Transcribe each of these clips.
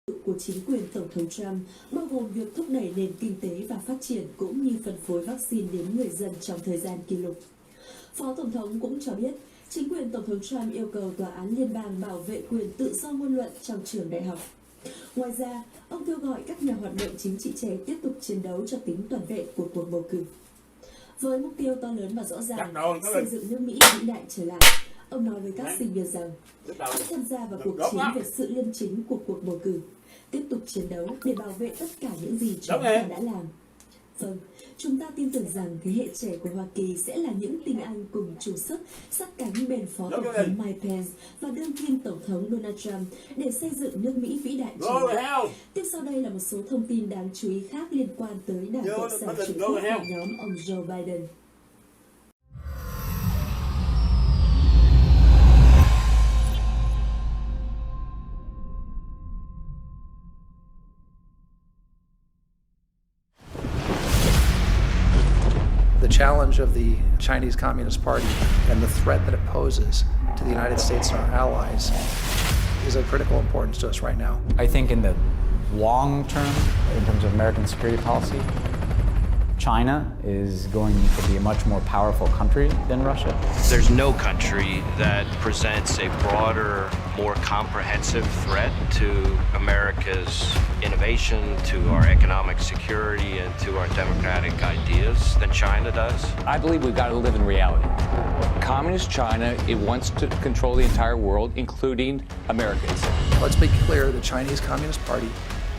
của chính quyền Tổng thống Trump bao gồm việc thúc đẩy nền kinh tế và phát triển cũng như phân phối vaccine đến người dân trong thời gian kỷ lục. Phó Tổng thống cũng cho biết, chính quyền Tổng thống Trump yêu cầu Tòa án Liên bang bảo vệ quyền tự do ngôn luận trong trường đại học. Ngoài ra, ông kêu gọi các nhà hoạt động chính trị trẻ tiếp tục chiến đấu cho tính toàn vẹn của cuộc bầu cử. Với mục tiêu to lớn và rõ ràng, xây dựng nước Mỹ vĩ đại trở lại, ông nói với các sinh viên rằng hãy tham gia vào cuộc chiến về sự liêm chính của cuộc bầu cử, tiếp tục chiến đấu để bảo vệ tất cả những gì chúng ta đã làm. Vâng, chúng ta tin tưởng rằng thế hệ trẻ của Hoa Kỳ sẽ là những tinh anh cùng chung sức sát cánh bên Phó Tổng thống Mike Pence và đương kim Tổng thống Donald Trump để xây dựng nước Mỹ vĩ đại trở lại. Tiếp sau đây là một số thông tin đáng chú ý khác liên quan tới Đảng Cộng sản Trung Quốc và nhóm ông Joe Biden. The challenge of the Chinese Communist Party and the threat that it poses to the United States and our allies is of critical importance to us right now. I think in the long term, in terms of American security policy, China is going to be a much more powerful country than Russia. There's no country that presents a broader, more comprehensive threat to America's innovation, to our economic security, and to our democratic ideas than China does. I believe we've got to live in reality. Communist China, it wants to control the entire world, including Americans. Let's be clear, the Chinese Communist Party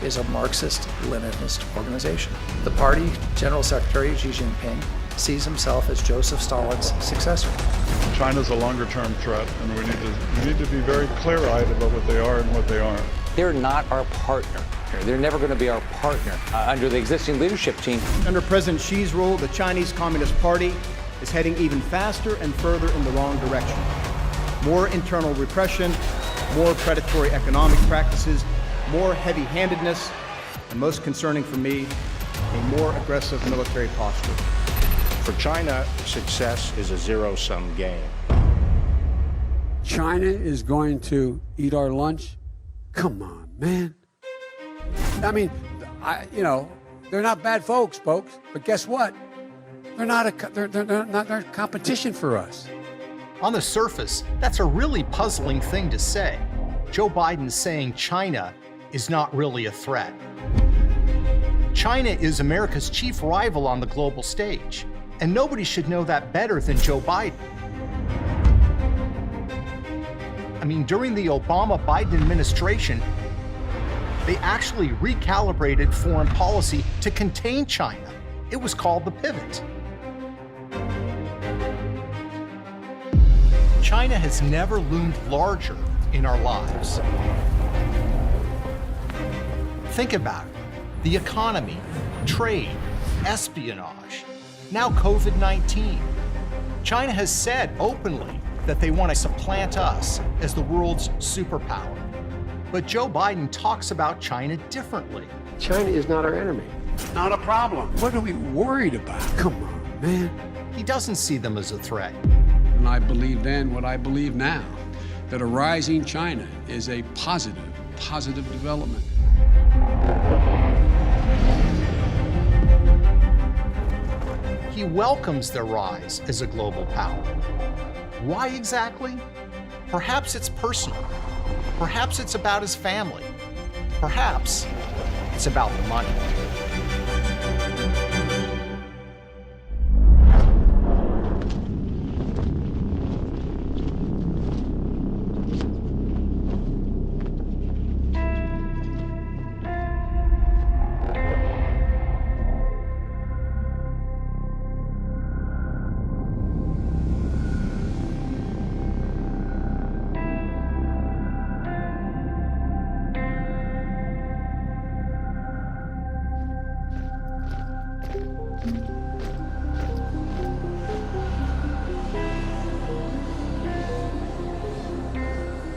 is a Marxist-Leninist organization. The party General Secretary Xi Jinping sees himself as Joseph Stalin's successor. China's a longer-term threat, and we need to be very clear-eyed about what they are and what they aren't. They're not our partner. They're never going to be our partner under the existing leadership team. Under President Xi's rule, the Chinese Communist Party is heading even faster and further in the wrong direction. More internal repression, more predatory economic practices, more heavy-handedness, and most concerning for me, a more aggressive military posture. For China, success is a zero-sum game. China is going to eat our lunch? Come on, man. I mean, they're not bad folks, but guess what? They're not competition for us. On the surface, that's a really puzzling thing to say. Joe Biden's saying China is not really a threat. China is America's chief rival on the global stage, and nobody should know that better than Joe Biden. I mean, during the Obama-Biden administration, they actually recalibrated foreign policy to contain China. It was called the pivot. China has never loomed larger in our lives. Think about it. The economy, trade, espionage, now COVID-19. China has said openly that they want to supplant us as the world's superpower. But Joe Biden talks about China differently. China is not our enemy. Not a problem. What are we worried about? Come on, man. He doesn't see them as a threat. And I believe then what I believe now, that a rising China is a positive development. He welcomes their rise as a global power. Why exactly? Perhaps it's personal. Perhaps it's about his family. Perhaps it's about the money.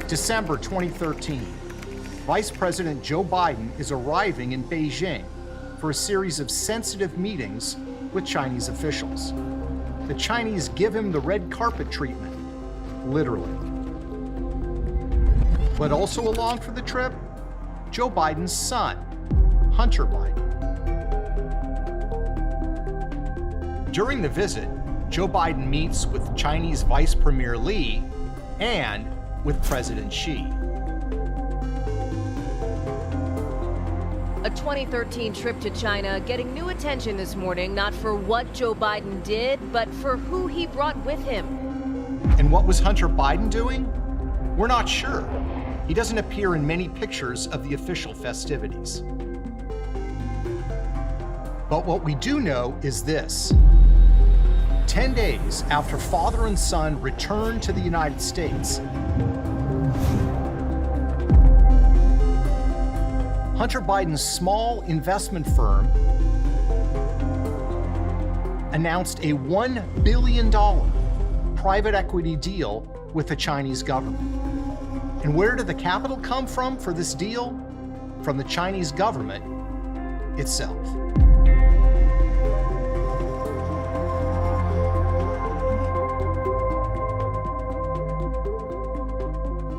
December 2013, Vice President Joe Biden is arriving in Beijing for a series of sensitive meetings with Chinese officials. The Chinese give him the red carpet treatment, literally. But also along for the trip, Joe Biden's son, Hunter Biden. During the visit, Joe Biden meets with Chinese Vice Premier Li and with President Xi. A 2013 trip to China getting new attention this morning, not for what Joe Biden did, but for who he brought with him. And what was Hunter Biden doing? We're not sure. He doesn't appear in many pictures of the official festivities. But what we do know is this. 10 days after father and son returned to the United States, Hunter Biden's small investment firm announced a $1 billion private equity deal with the Chinese government. And where did the capital come from for this deal? From the Chinese government itself.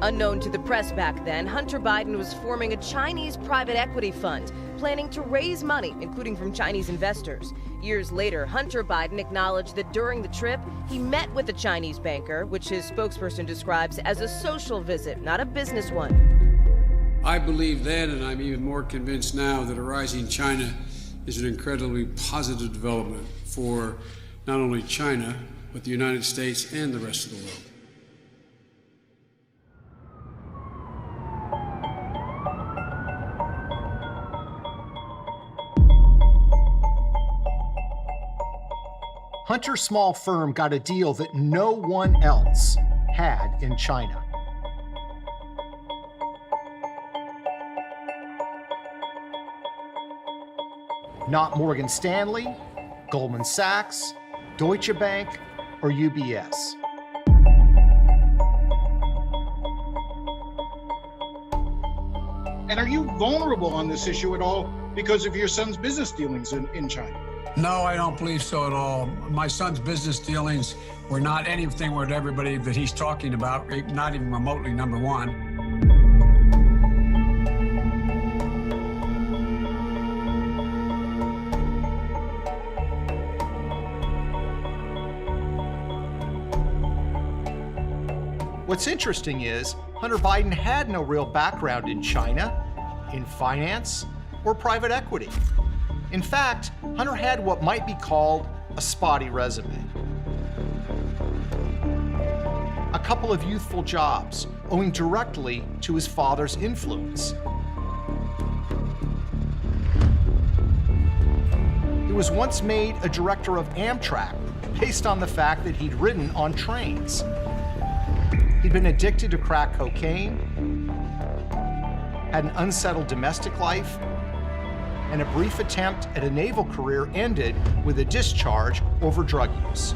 Unknown to the press back then, Hunter Biden was forming a Chinese private equity fund, planning to raise money, including from Chinese investors. Years later, Hunter Biden acknowledged that during the trip, he met with a Chinese banker, which his spokesperson describes as a social visit, not a business one. I believe then, and I'm even more convinced now, that a rising China is an incredibly positive development for not only China, but the United States and the rest of the world. Hunter's small firm got a deal that no one else had in China. Not Morgan Stanley, Goldman Sachs, Deutsche Bank, or UBS. And are you vulnerable on this issue at all because of your son's business dealings in China? No, I don't believe so at all. My son's business dealings were not anything with everybody that he's talking about, not even remotely number one. What's interesting is Hunter Biden had no real background in China, in finance, or private equity. In fact, Hunter had what might be called a spotty resume. A couple of youthful jobs, owing directly to his father's influence. He was once made a director of Amtrak based on the fact that he'd ridden on trains. He'd been addicted to crack cocaine, had an unsettled domestic life, and a brief attempt at a naval career ended with a discharge over drug use.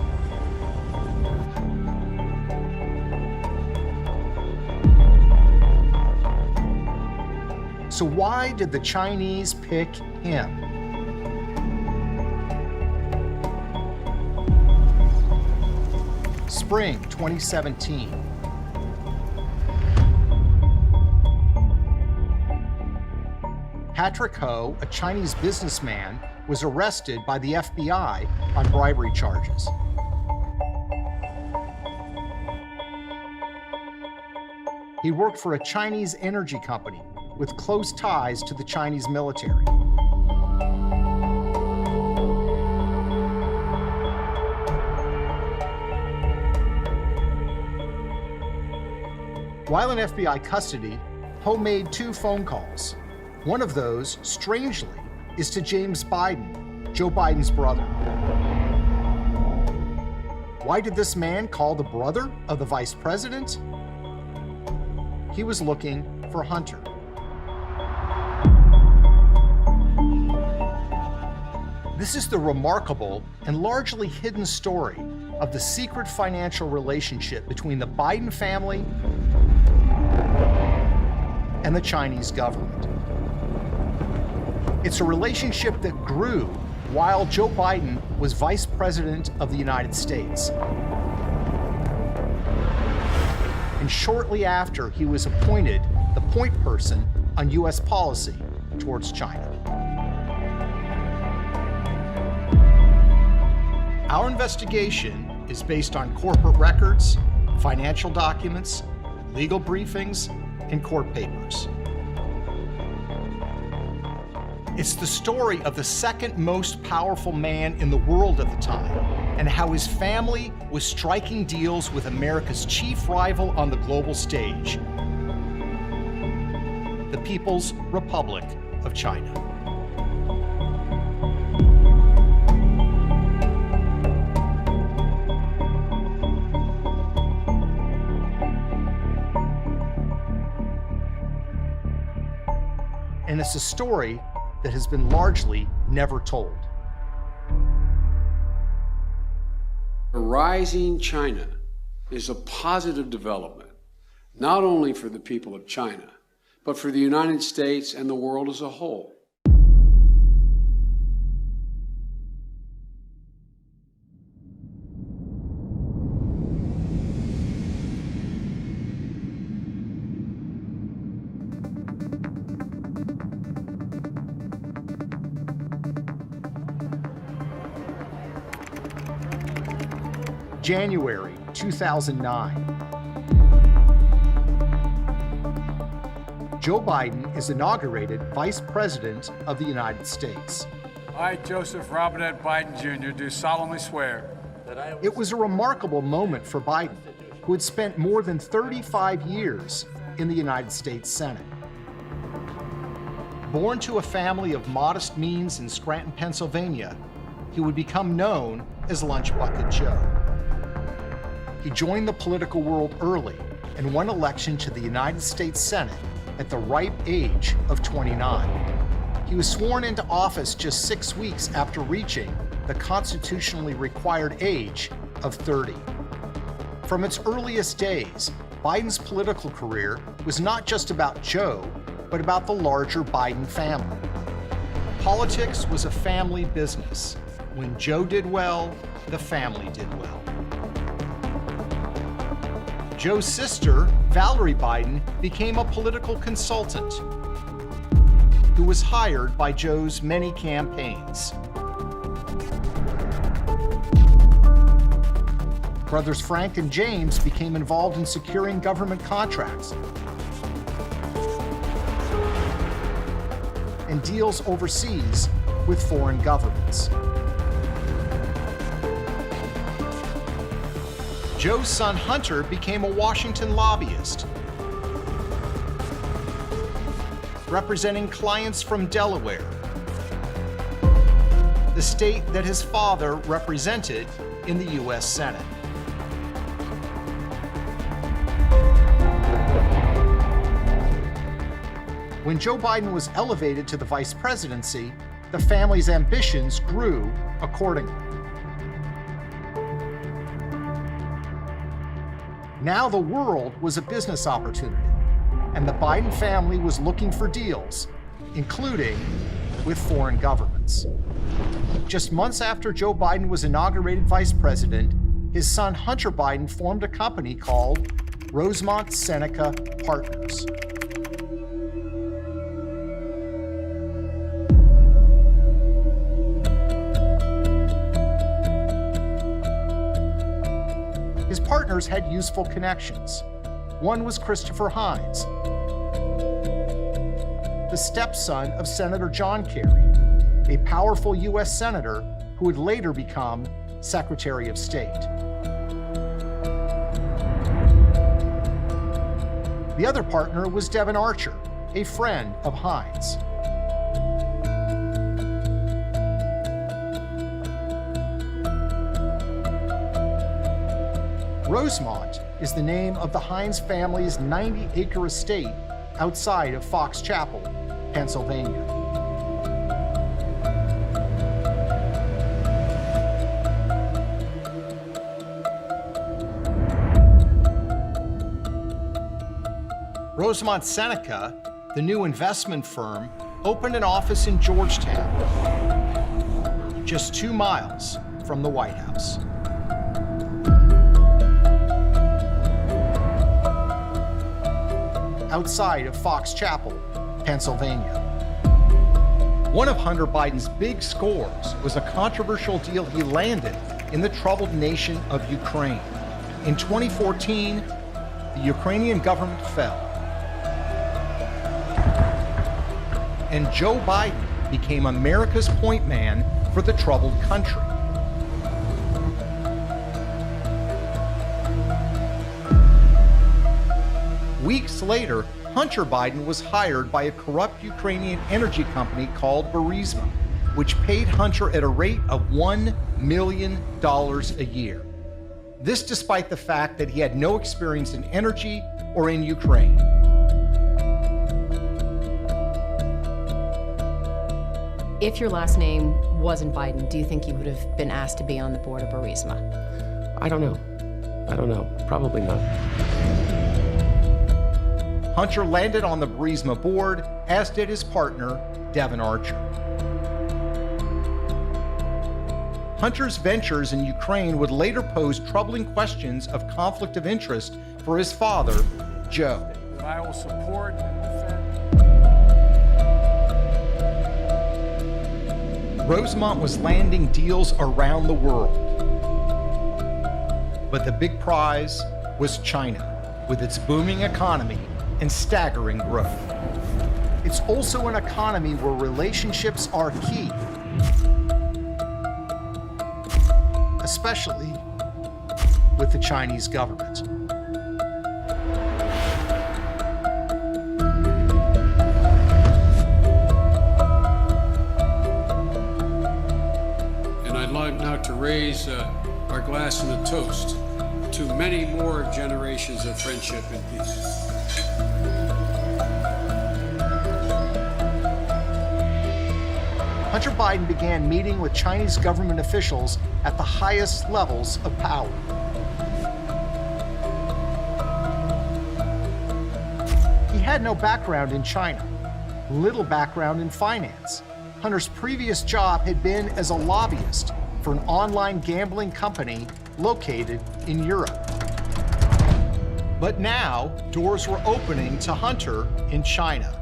So why did the Chinese pick him? Spring 2017. Patrick Ho, a Chinese businessman, was arrested by the FBI on bribery charges. He worked for a Chinese energy company with close ties to the Chinese military. While in FBI custody, Ho made 2 phone calls. One of those, strangely, is to James Biden, Joe Biden's brother. Why did this man call the brother of the vice president? He was looking for Hunter. This is the remarkable and largely hidden story of the secret financial relationship between the Biden family and the Chinese government. It's a relationship that grew while Joe Biden was Vice President of the United States. And shortly after he was appointed the point person on U.S. policy towards China. Our investigation is based on corporate records, financial documents, legal briefings, and court papers. It's the story of the second most powerful man in the world at the time, and how his family was striking deals with America's chief rival on the global stage, the People's Republic of China. And it's a story that has been largely never told. A rising China is a positive development, not only for the people of China, but for the United States and the world as a whole. January 2009. Joe Biden is inaugurated Vice President of the United States. I, Joseph Robinette Biden Jr., do solemnly swear that I will... It was a remarkable moment for Biden, who had spent more than 35 years in the United States Senate. Born to a family of modest means in Scranton, Pennsylvania, he would become known as Lunch Bucket Joe. He joined the political world early and won election to the United States Senate at the ripe age of 29. He was sworn into office just 6 weeks after reaching the constitutionally required age of 30. From its earliest days, Biden's political career was not just about Joe, but about the larger Biden family. Politics was a family business. When Joe did well, the family did well. Joe's sister, Valerie Biden, became a political consultant who was hired by Joe's many campaigns. Brothers Frank and James became involved in securing government contracts and deals overseas with foreign governments. Joe's son Hunter became a Washington lobbyist, representing clients from Delaware, the state that his father represented in the U.S. Senate. When Joe Biden was elevated to the vice presidency, the family's ambitions grew accordingly. Now the world was a business opportunity, and the Biden family was looking for deals, including with foreign governments. Just months after Joe Biden was inaugurated vice president, his son Hunter Biden formed a company called Rosemont Seneca Partners. His partners had useful connections. One was Christopher Hines, the stepson of Senator John Kerry, a powerful U.S. senator who would later become Secretary of State. The other partner was Devin Archer, a friend of Hines. Rosemont is the name of the Hines family's 90-acre estate outside of Fox Chapel, Pennsylvania. Rosemont Seneca, the new investment firm, opened an office in Georgetown, just 2 miles from the White House. Outside of Fox Chapel, Pennsylvania. One of Hunter Biden's big scores was a controversial deal he landed in the troubled nation of Ukraine. In 2014, the Ukrainian government fell, and Joe Biden became America's point man for the troubled country. Weeks later, Hunter Biden was hired by a corrupt Ukrainian energy company called Burisma, which paid Hunter at a rate of $1 million a year. This despite the fact that he had no experience in energy or in Ukraine. If your last name wasn't Biden, do you think you would have been asked to be on the board of Burisma? I don't know. Probably not. Hunter landed on the Burisma board, as did his partner, Devon Archer. Hunter's ventures in Ukraine would later pose troubling questions of conflict of interest for his father, Joe. I will support and defend. Rosemont was landing deals around the world. But the big prize was China, with its booming economy and staggering growth. It's also an economy where relationships are key, especially with the Chinese government. And I'd like now to raise our glass in a toast to many more generations of friendship and peace. Hunter Biden began meeting with Chinese government officials at the highest levels of power. He had no background in China, little background in finance. Hunter's previous job had been as a lobbyist for an online gambling company located in Europe. But now, doors were opening to Hunter in China.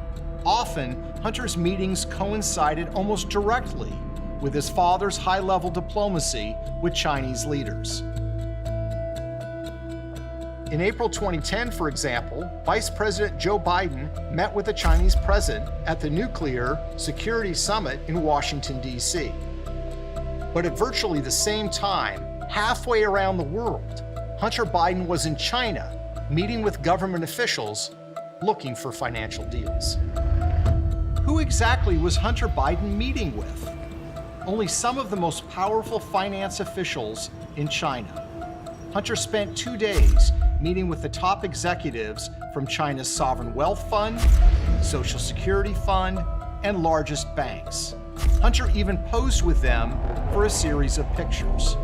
Often, Hunter's meetings coincided almost directly with his father's high-level diplomacy with Chinese leaders. In April 2010, for example, Vice President Joe Biden met with the Chinese president at the Nuclear Security Summit in Washington, D.C. But at virtually the same time, halfway around the world, Hunter Biden was in China, meeting with government officials looking for financial deals. Who exactly was Hunter Biden meeting with? Only some of the most powerful finance officials in China. Hunter spent 2 days meeting with the top executives from China's sovereign wealth fund, Social Security fund, and largest banks. Hunter even posed with them for a series of pictures.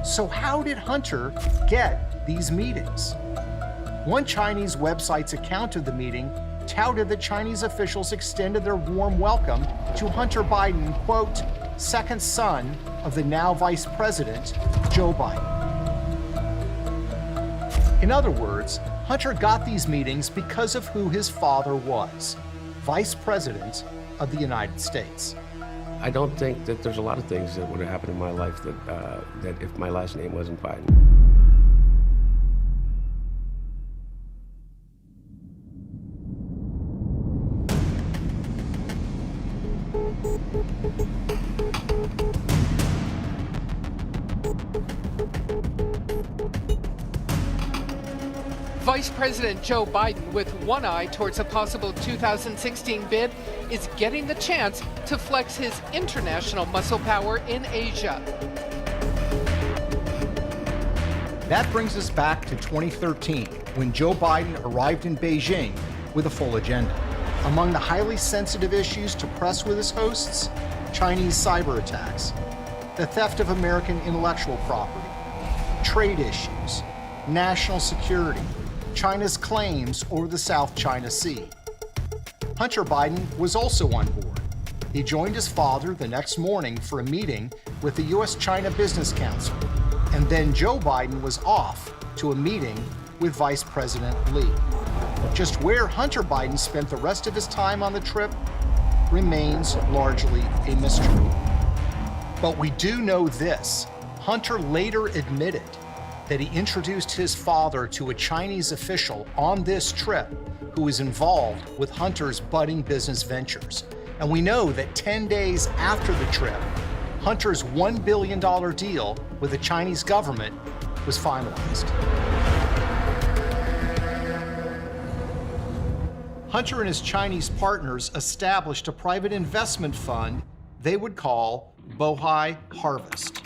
So how did Hunter get these meetings? One Chinese website's account of the meeting touted that Chinese officials extended their warm welcome to Hunter Biden, quote, second son of the now Vice President, Joe Biden. In other words, Hunter got these meetings because of who his father was, Vice President of the United States. I don't think that there's a lot of things that would have happened in my life that if my last name wasn't Biden. Vice President Joe Biden, with one eye towards a possible 2016 bid, is getting the chance to flex his international muscle power in Asia. That brings us back to 2013, when Joe Biden arrived in Beijing with a full agenda. Among the highly sensitive issues to press with his hosts, Chinese cyber attacks, the theft of American intellectual property, trade issues, national security, China's claims over the South China Sea. Hunter Biden was also on board. He joined his father the next morning for a meeting with the U.S.-China Business Council, and then Joe Biden was off to a meeting with Vice President Lee. Just where Hunter Biden spent the rest of his time on the trip remains largely a mystery. But we do know this. Hunter later admitted that he introduced his father to a Chinese official on this trip who was involved with Hunter's budding business ventures. And we know that 10 days after the trip, Hunter's $1 billion deal with the Chinese government was finalized. Hunter and his Chinese partners established a private investment fund they would call Bohai Harvest.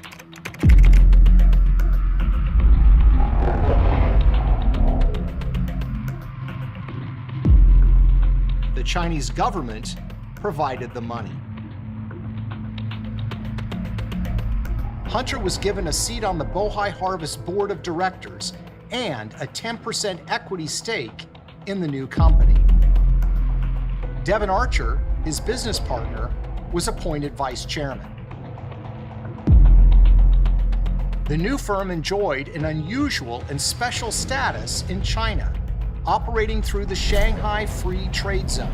The Chinese government provided the money. Hunter was given a seat on the Bohai Harvest board of directors and a 10% equity stake in the new company. Devin Archer, his business partner, was appointed vice chairman. The new firm enjoyed an unusual and special status in China, operating through the Shanghai Free Trade Zone.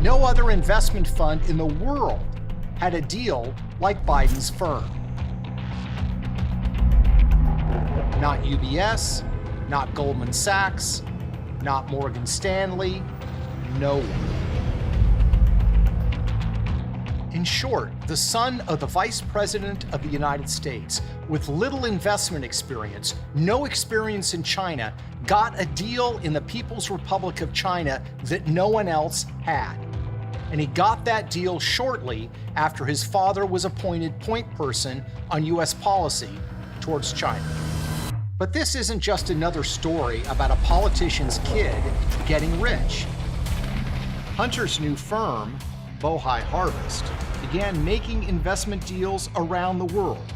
No other investment fund in the world had a deal like Biden's firm. Not UBS, not Goldman Sachs, not Morgan Stanley, no one. In short, the son of the Vice President of the United States, with little investment experience, no experience in China, got a deal in the People's Republic of China that no one else had. And he got that deal shortly after his father was appointed point person on U.S. policy towards China. But this isn't just another story about a politician's kid getting rich. Hunter's new firm, Bohai Harvest, began making investment deals around the world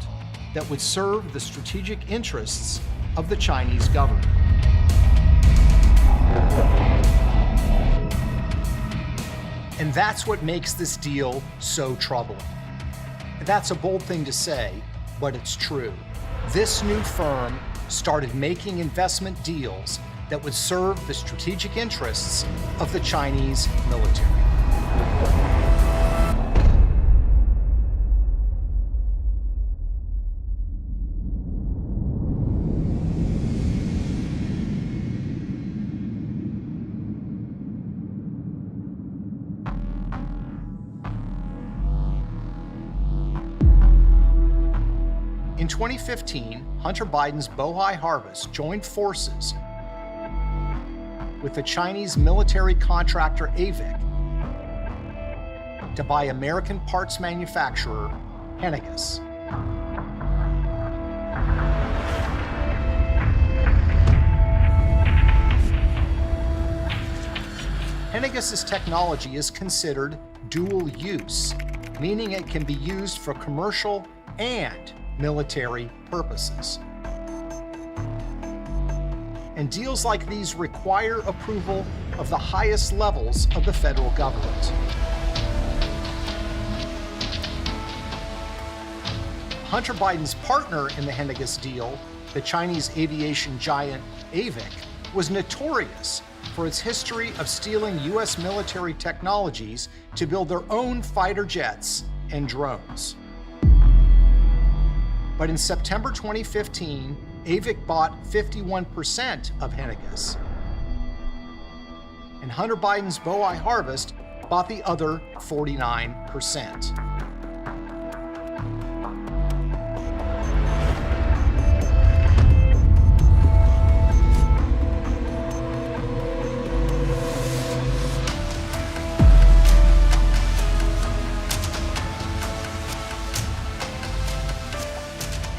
that would serve the strategic interests of the Chinese government. And that's what makes this deal so troubling. That's a bold thing to say, but it's true. This new firm started making investment deals that would serve the strategic interests of the Chinese military. In 2015, Hunter Biden's Bohai Harvest joined forces with the Chinese military contractor AVIC to buy American parts manufacturer Henniges. Henniges' technology is considered dual use, meaning it can be used for commercial and military purposes. And deals like these require approval of the highest levels of the federal government. Hunter Biden's partner in the Henniges deal, the Chinese aviation giant AVIC, was notorious for its history of stealing U.S. military technologies to build their own fighter jets and drones. But in September 2015, AVIC bought 51% of Henniges. And Hunter Biden's Bohai Harvest bought the other 49%.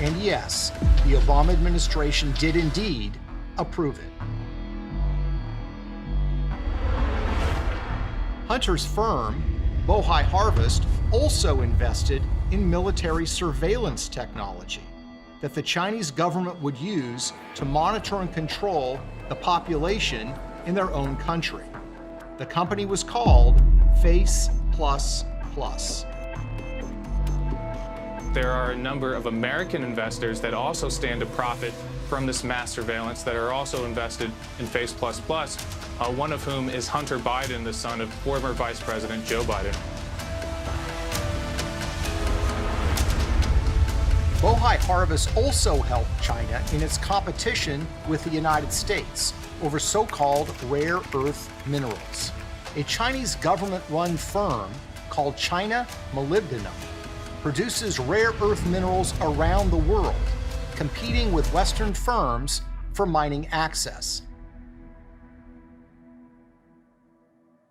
And yes, the Obama administration did indeed approve it. Hunter's firm, Bohai Harvest, also invested in military surveillance technology that the Chinese government would use to monitor and control the population in their own country. The company was called Face++. there are a number of American investors that also stand to profit from this mass surveillance that are also invested in Face++, one of whom is Hunter Biden, the son of former Vice President Joe Biden. Bohai Harvest also helped China in its competition with the United States over so-called rare earth minerals. A Chinese government-run firm called China Molybdenum produces rare earth minerals around the world, competing with Western firms for mining access.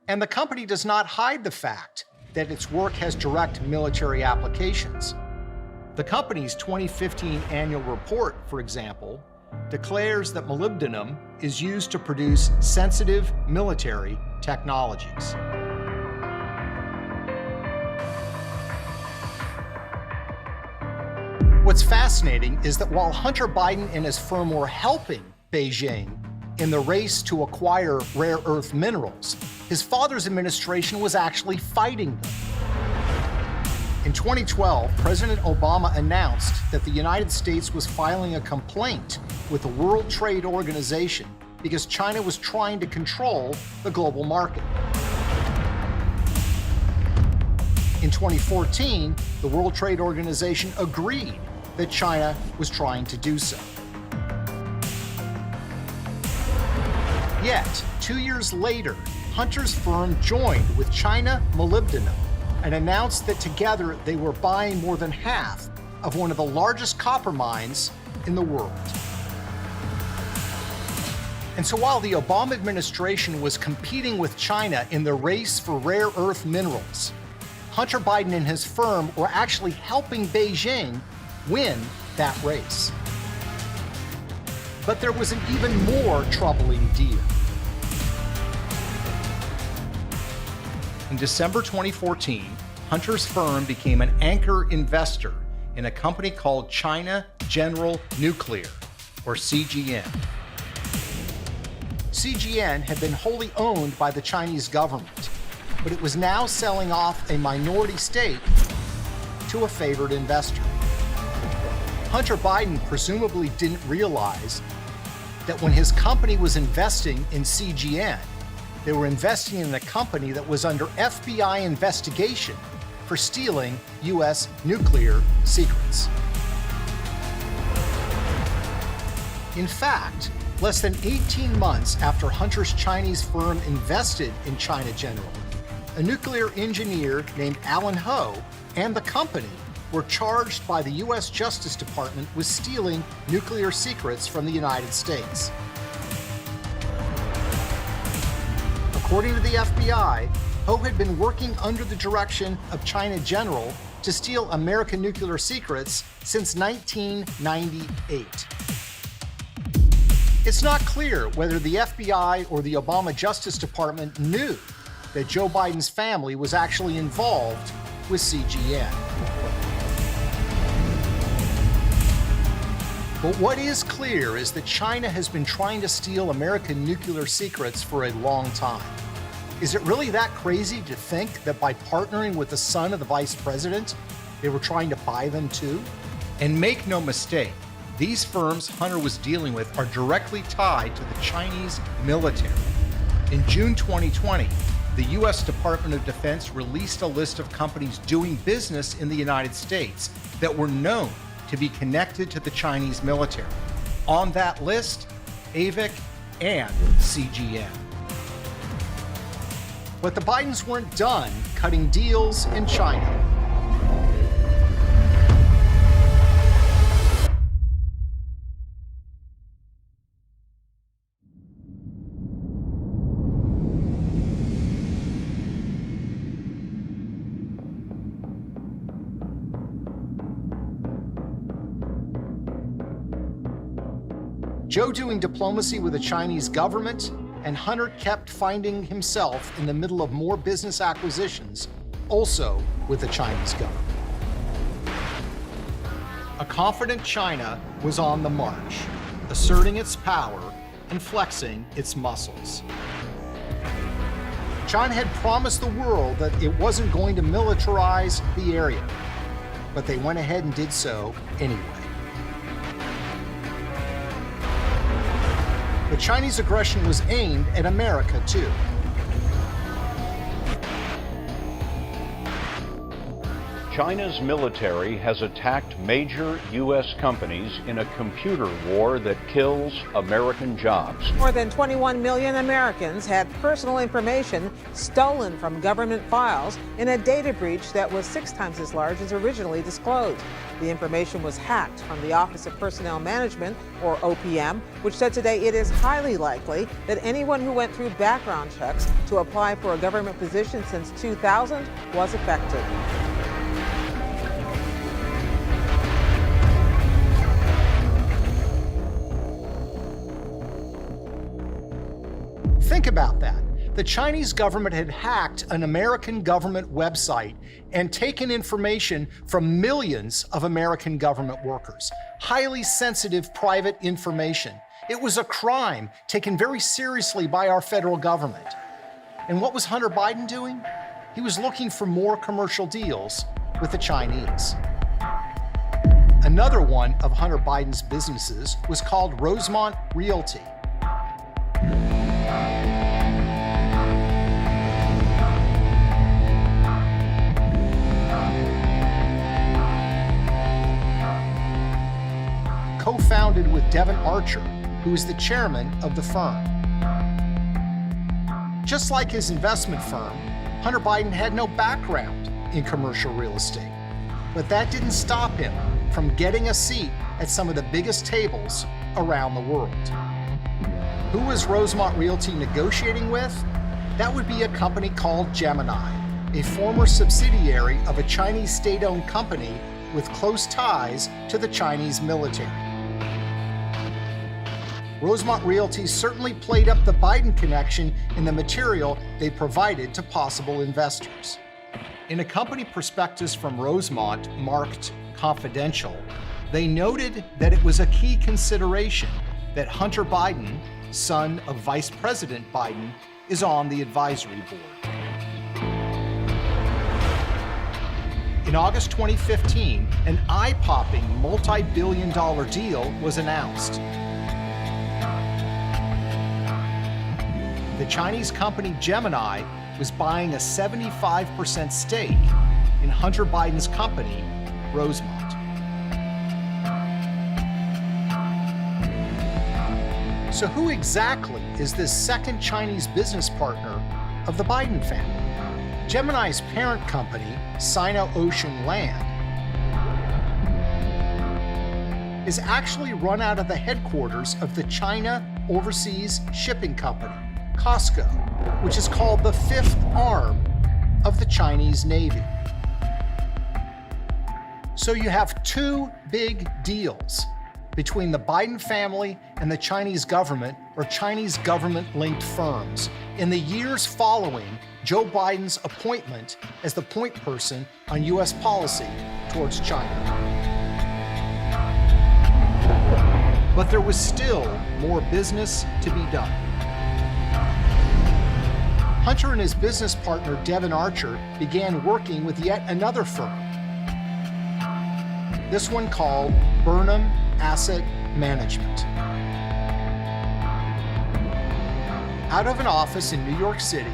And the company does not hide the fact that its work has direct military applications. The company's 2015 annual report, for example, declares that molybdenum is used to produce sensitive military technologies. What's fascinating is that while Hunter Biden and his firm were helping Beijing in the race to acquire rare earth minerals, his father's administration was actually fighting them. In 2012, President Obama announced that the United States was filing a complaint with the World Trade Organization because China was trying to control the global market. In 2014, the World Trade Organization agreed that China was trying to do so. Yet, 2 years later, Hunter's firm joined with China Molybdenum and announced that together they were buying more than half of one of the largest copper mines in the world. And so while the Obama administration was competing with China in the race for rare earth minerals, Hunter Biden and his firm were actually helping Beijing win that race. But there was an even more troubling deal. In December 2014, Hunter's firm became an anchor investor in a company called China General Nuclear, or CGN. CGN had been wholly owned by the Chinese government, but it was now selling off a minority stake to a favored investor. Hunter Biden presumably didn't realize that when his company was investing in CGN, they were investing in a company that was under FBI investigation for stealing U.S. nuclear secrets. In fact, less than 18 months after Hunter's Chinese firm invested in China General, a nuclear engineer named Alan Ho and the company were charged by the U.S. Justice Department with stealing nuclear secrets from the United States. According to the FBI, Ho had been working under the direction of China General to steal American nuclear secrets since 1998. It's not clear whether the FBI or the Obama Justice Department knew that Joe Biden's family was actually involved with CGN. But what is clear is that China has been trying to steal American nuclear secrets for a long time. Is it really that crazy to think that by partnering with the son of the vice president, they were trying to buy them too? And make no mistake, these firms Hunter was dealing with are directly tied to the Chinese military. In June 2020, the U.S. Department of Defense released a list of companies doing business in the United States that were known to be connected to the Chinese military. On that list, AVIC and CGN. But the Bidens weren't done cutting deals in China. Joe doing diplomacy with the Chinese government, and Hunter kept finding himself in the middle of more business acquisitions, also with the Chinese government. A confident China was on the march, asserting its power and flexing its muscles. China had promised the world that it wasn't going to militarize the area. but they went ahead and did so anyway. The Chinese aggression was aimed at America, too. China's military has attacked major U.S. companies in a computer war that kills American jobs. More than 21 million Americans had personal information stolen from government files in a data breach that was 6 times as large as originally disclosed. The information was hacked from the Office of Personnel Management, or OPM, which said today it is highly likely that anyone who went through background checks to apply for a government position since 2000 was affected. Think about that. The Chinese government had hacked an American government website and taken information from millions of American government workers. Highly sensitive private information. It was a crime taken very seriously by our federal government. And what was Hunter Biden doing? He was looking for more commercial deals with the Chinese. Another one of Hunter Biden's businesses was called Rosemont Realty. Co-founded with Devin Archer, who is the chairman of the firm. Just like his investment firm, Hunter Biden had no background in commercial real estate. But that didn't stop him from getting a seat at some of the biggest tables around the world. Who was Rosemont Realty negotiating with? That would be a company called Gemini, a former subsidiary of a Chinese state-owned company with close ties to the Chinese military. Rosemont Realty certainly played up the Biden connection in the material they provided to possible investors. In a company prospectus from Rosemont marked confidential, they noted that it was a key consideration that Hunter Biden, son of Vice President Biden, is on the advisory board. In August 2015, an eye-popping multi-billion-dollar deal was announced. The Chinese company Gemini was buying a 75% stake in Hunter Biden's company, Rosemont. So who exactly is this second Chinese business partner of the Biden family? Gemini's parent company, Sino-Ocean Land, is actually run out of the headquarters of the China Overseas Shipping Company, COSCO, which is called the fifth arm of the Chinese Navy. So you have two big deals between the Biden family and the Chinese government, or Chinese government-linked firms, in the years following Joe Biden's appointment as the point person on U.S. policy towards China. But there was still more business to be done. Hunter and his business partner, Devin Archer, began working with yet another firm. This one called Burnham Asset Management. Out of an office in New York City,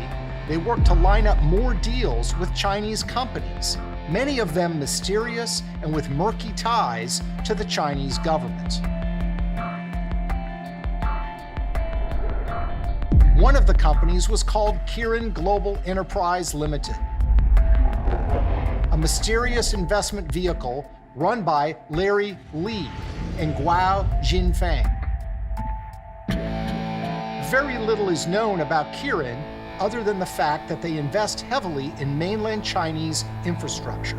they worked to line up more deals with Chinese companies, many of them mysterious and with murky ties to the Chinese government. One of the companies was called Kirin Global Enterprise Limited, a mysterious investment vehicle run by Larry Li and Guo Jinfeng. Very little is known about Kirin other than the fact that they invest heavily in mainland Chinese infrastructure.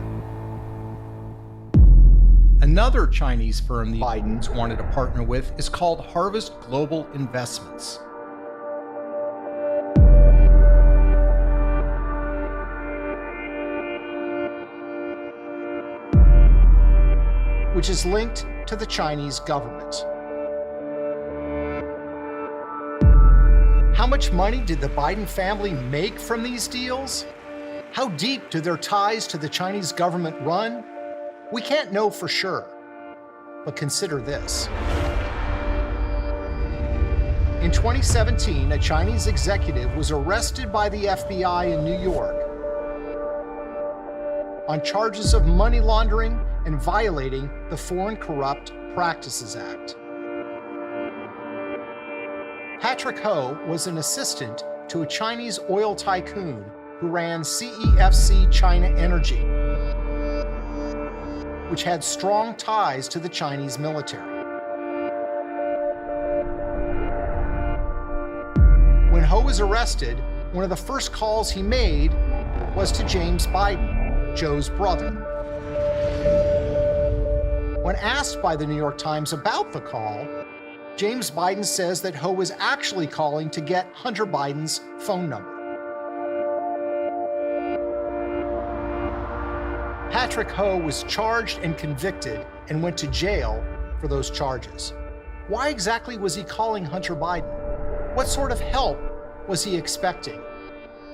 Another Chinese firm the Bidens wanted to partner with is called Harvest Global Investments. Which is linked to the Chinese government. How much money did the Biden family make from these deals? How deep do their ties to the Chinese government run? We can't know for sure, but consider this. In 2017, a Chinese executive was arrested by the FBI in New York on charges of money laundering and violating the Foreign Corrupt Practices Act. Patrick Ho was an assistant to a Chinese oil tycoon who ran CEFC China Energy, which had strong ties to the Chinese military. When Ho was arrested, one of the first calls he made was to James Biden, Joe's brother. When asked by the New York Times about the call, James Biden says that Ho was actually calling to get Hunter Biden's phone number. Patrick Ho was charged and convicted and went to jail for those charges. Why exactly was he calling Hunter Biden? What sort of help was he expecting?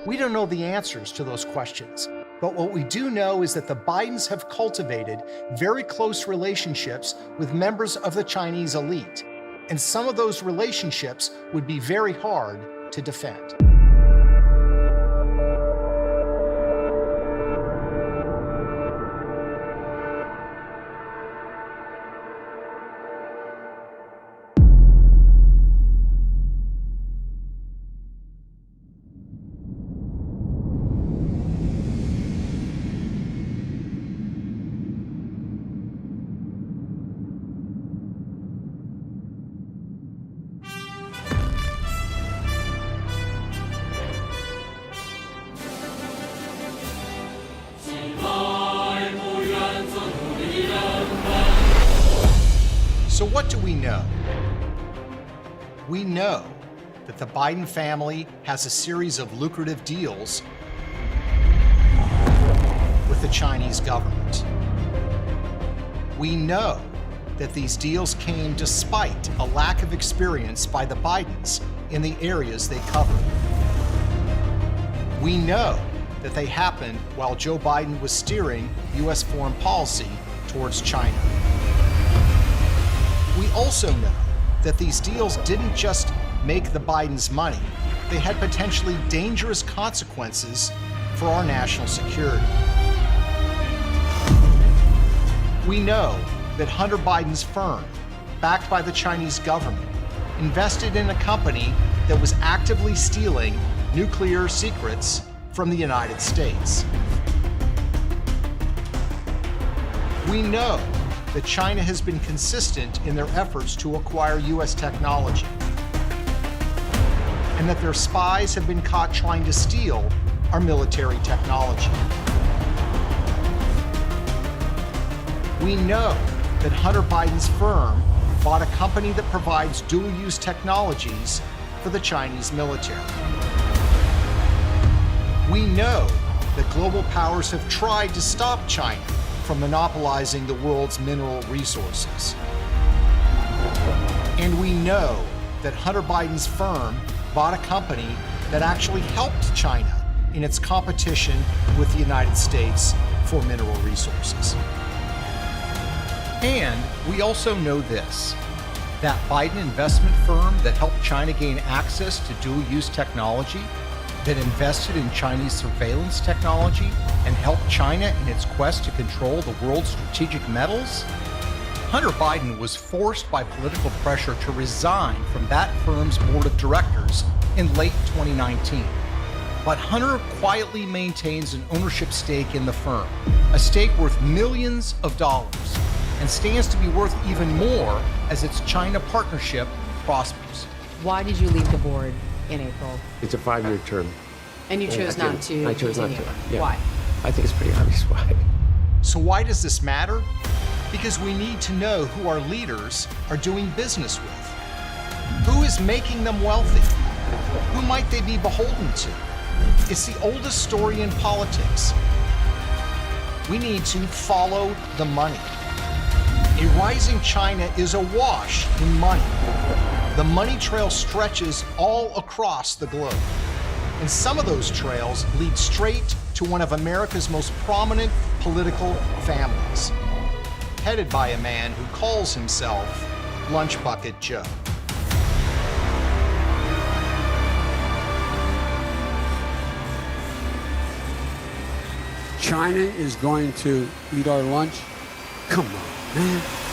We don't know the answers to those questions, but what we do know is that the Bidens have cultivated very close relationships with members of the Chinese elite, and some of those relationships would be very hard to defend. So what do we know? We know that the Biden family has a series of lucrative deals with the Chinese government. We know that these deals came despite a lack of experience by the Bidens in the areas they cover. We know that they happened while Joe Biden was steering U.S. foreign policy towards China. We also know that these deals didn't just make the Bidens money, they had potentially dangerous consequences for our national security. We know that Hunter Biden's firm, backed by the Chinese government, invested in a company that was actively stealing nuclear secrets from the United States. We know that China has been consistent in their efforts to acquire U.S. technology, and that their spies have been caught trying to steal our military technology. We know that Hunter Biden's firm bought a company that provides dual-use technologies for the Chinese military. We know that global powers have tried to stop China from monopolizing the world's mineral resources. And we know that Hunter Biden's firm bought a company that actually helped China in its competition with the United States for mineral resources. And we also know this, that Biden investment firm that helped China gain access to dual-use technology, that invested in Chinese surveillance technology and helped China in its quest to control the world's strategic metals? Hunter Biden was forced by political pressure to resign from that firm's board of directors in late 2019. But Hunter quietly maintains an ownership stake in the firm, a stake worth millions of dollars, and stands to be worth even more as its China partnership prospers. Why did you leave the board in April? It's a 5-year term. And you chose not to? I chose not to. Yeah. Why? I think it's pretty obvious why. So why does this matter? Because we need to know who our leaders are doing business with. Who is making them wealthy? Who might they be beholden to? It's the oldest story in politics. We need to follow the money. A rising China is awash in money. The money trail stretches all across the globe. And some of those trails lead straight to one of America's most prominent political families, headed by a man who calls himself Lunch Bucket Joe. China is going to eat our lunch? Come on, man.